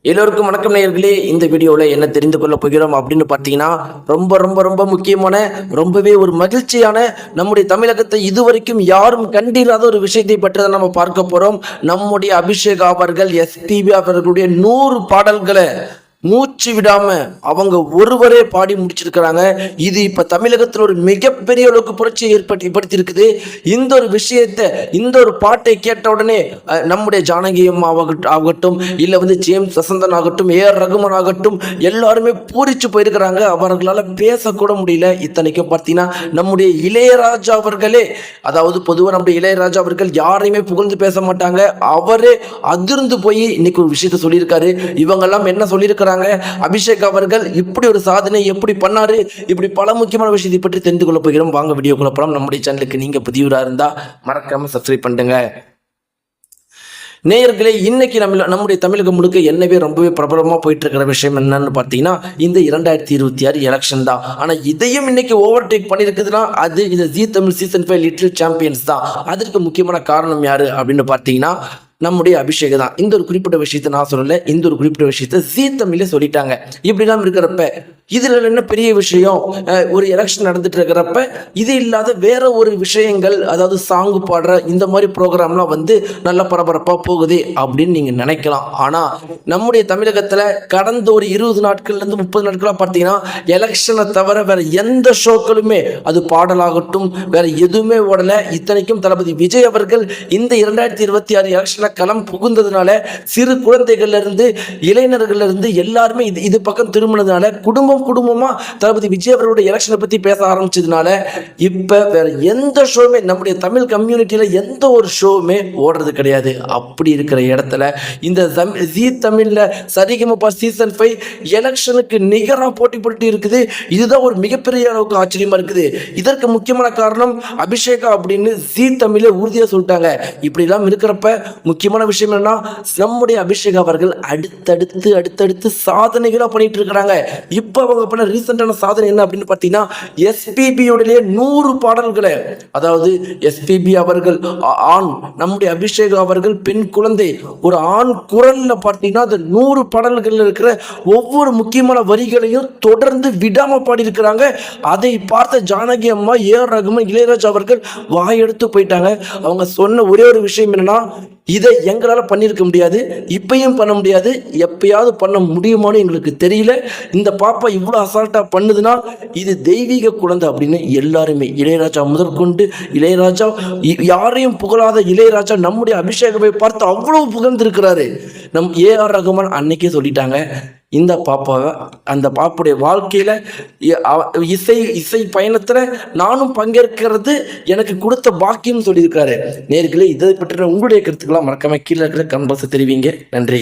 எல்லோருக்கும் வணக்கம் நேயர்களே. இந்த வீடியோவில் என்ன தெரிந்து கொள்ள போகிறோம் அப்படின்னு பார்த்தீங்கன்னா, ரொம்ப ரொம்ப ரொம்ப முக்கியமான, ரொம்பவே ஒரு மகிழ்ச்சியான, நம்முடைய தமிழகத்தை இதுவரைக்கும் யாரும் கண்டிராத ஒரு விஷயத்தை பற்றி தான் நம்ம பார்க்க போகிறோம். நம்முடைய அபிஷேக் அவர்கள் எஸ்பிபி அவர்களுடைய 100 பாடல்களை மூச்சு விடாம அவங்க ஒருவரே பாடி முடிச்சிருக்கிறாங்க. இது இப்ப தமிழகத்தில் ஒரு மிகப்பெரிய அளவுக்கு புரட்சியை ஏற்படுத்தி இருக்குது. இந்த ஒரு விஷயத்தை, இந்த ஒரு பாட்டை கேட்ட உடனே நம்முடைய ஜானகி அம்மா ஆகட்டும், இல்ல ஜேம்ஸ் வசந்தன் ஆகட்டும், ஏஆர் ரகுமான் ஆகட்டும், எல்லாருமே பூரிச்சு போயிருக்கிறாங்க. அவர்களால் பேசக்கூட முடியல. இத்தனைக்கும் பார்த்தீங்கன்னா நம்முடைய இளையராஜா அவர்களே, அதாவது பொதுவாக நம்முடைய இளையராஜா அவர்கள் யாரையுமே புகழ்ந்து பேச மாட்டாங்க. அவரே அதிர்ந்து போய் இன்னைக்கு ஒரு விஷயத்த சொல்லியிருக்காரு. இவங்கெல்லாம் என்ன சொல்லியிருக்காங்க, அபிஷேக் அவர்கள் இப்படி ஒரு சாதனை எப்படி பண்ணாரு, இப்படி பல முக்கியமான விஷயத்தை பற்றி தெரிந்து கொள்ள போகிறோம். வாங்க வீடியோக்குள்ள போலாம். நம்முடைய சேனலுக்கு நீங்க புதியவராக இருந்தா மறக்காம சப்ஸ்கிரைப் பண்ணுங்க. நேயர்களே, இன்னைக்கு நம்முடைய தமிழகம் முழுக்க என்னவே ரொம்பவே பிரபலமா போயிட்டு இருக்கிற விஷயம் என்னன்னு பார்த்தீங்கன்னா, இந்த 2026 எலெக்ஷன் தான். ஆனா இதையும் இன்னைக்கு ஓவர்டேக் பண்ணியிருக்குதுன்னா அது இந்த ஜீ தமிழ் சீசன் 5 லிட்டில் சாம்பியன்ஸ் தான். அதற்கு முக்கியமான காரணம் யாரு அப்படின்னு பார்த்தீங்கன்னா நம்முடைய அபிஷேக் தான். இந்த ஒரு குறிப்பிட்ட விஷயத்தை நான் சொல்லலை, இந்த ஒரு குறிப்பிட்ட விஷயத்தை ஜீ தமிழே சொல்லிட்டாங்க. இப்படிலாம் இருக்கிறப்ப இதுல என்ன பெரிய விஷயம், ஒரு எலெக்ஷன் நடந்துட்டு இருக்கிறப்ப இது இல்லாத வேற ஒரு விஷயங்கள், அதாவது சாங் பாடுற இந்த மாதிரி ப்ரோக்ராம்லாம் நல்ல பரபரப்பா போகுது அப்படின்னு நீங்க நினைக்கலாம். ஆனா நம்முடைய தமிழகத்துல கடந்த ஒரு 20 நாட்கள்ல இருந்து 30 நாட்களா பார்த்தீங்கன்னா எலெக்ஷனை தவிர வேற எந்த ஷோக்களுமே, அது பாடலாகட்டும், வேற எதுவுமே ஓடல. இத்தனைக்கும் தளபதி விஜய் அவர்கள் இந்த 2026 எலெக்ஷன்ல களம் புகுந்ததுனால சிறு குழந்தைகள்ல இருந்து இளைஞர்கள்ல இருந்து எல்லாருமே இது பக்கம் திரும்பினதுனால குடும்பமா தளபதி விஜய் அவர்களுடைய எலெக்ஷனை பத்தி பேச ஆரம்பிச்சதுனால இப்ப வேற எந்த ஷோவுமே, நம்முடைய தமிழ் கம்யூனிட்டியில எந்த ஒரு ஷோவுமே ஓடுறது கிடையாது. அப்படி இருக்கிற இடத்துல இந்த ஜீ தமிழ்ல சரிகமபா சீசன் 5 எலெக்ஷனுக்கு நிகரா போட்டி போட்டு இருக்குது. இதுதான் ஒரு மிகப்பெரிய அளவுக்கு ஆச்சரியமா இருக்குது. இதற்கு முக்கியமான காரணம் அபிஷேகா அப்படின்னு ஜீ தமிழ உறுதியா சொல்லிட்டாங்க. இப்படி எல்லாம் இருக்கிறப்ப முக்கியமான விஷயம் என்னன்னா, நம்முடைய அபிஷேக் அவர்கள் அடுத்தடுத்து சாதனைகளா பண்ணிட்டு இருக்கிறாங்க. இப்ப அவங்க பண்ண ரீசெண்டான சாதனை என்ன அப்படின்னு பார்த்தீங்கன்னா, எஸ்பிபி உடைய 100 பாடல்களை, அதாவது எஸ்பிபி அவர்கள் ஆண், நம்முடைய அபிஷேக் அவர்கள் பெண் குழந்தை, ஒரு ஆண் குரல்ல பார்த்தீங்கன்னா அந்த 100 பாடல்கள் இருக்கிற ஒவ்வொரு முக்கியமான வரிகளையும் தொடர்ந்து விடாம பாடி இருக்கிறாங்க. அதை பார்த்த ஜானகி அம்மா, ஏஆர் ரகுமான், இளையராஜா அவர்கள் வாயெடுத்து போயிட்டாங்க. அவங்க சொன்ன ஒரே ஒரு விஷயம் என்னன்னா, இதை எங்களால் பண்ணியிருக்க முடியாது, இப்பயும் பண்ண முடியாது, எப்பயாவது பண்ண முடியுமான்னு எங்களுக்கு தெரியல. இந்த பாப்பா இவ்வளோ அசால்ட்டாக பண்ணுதுன்னா இது தெய்வீக குழந்தை அப்படின்னு எல்லாருமே, இளையராஜா முதற்கொண்டு, இளையராஜா யாரையும் புகழாத இளையராஜா நம்முடைய அபிஷேகத்தை பார்த்து அவ்வளவு புகழ்ந்திருக்கிறாரு. நம் ஏஆர் ரகுமான் அன்னைக்கே சொல்லிட்டாங்க, இந்த பாப்பாவை, அந்த பாப்புடைய வாழ்க்கையில இசை பயணத்துல நானும் பங்கேற்கிறது எனக்கு கொடுத்த பாக்கியம் சொல்லியிருக்காரு. நேர்களே, இதை பற்றின உங்களுடைய கருத்துக்கெல்லாம் மறக்காம கீழே இருக்கிற கமெண்ட் பாக்ஸ் தெரிவிங்க. நன்றி.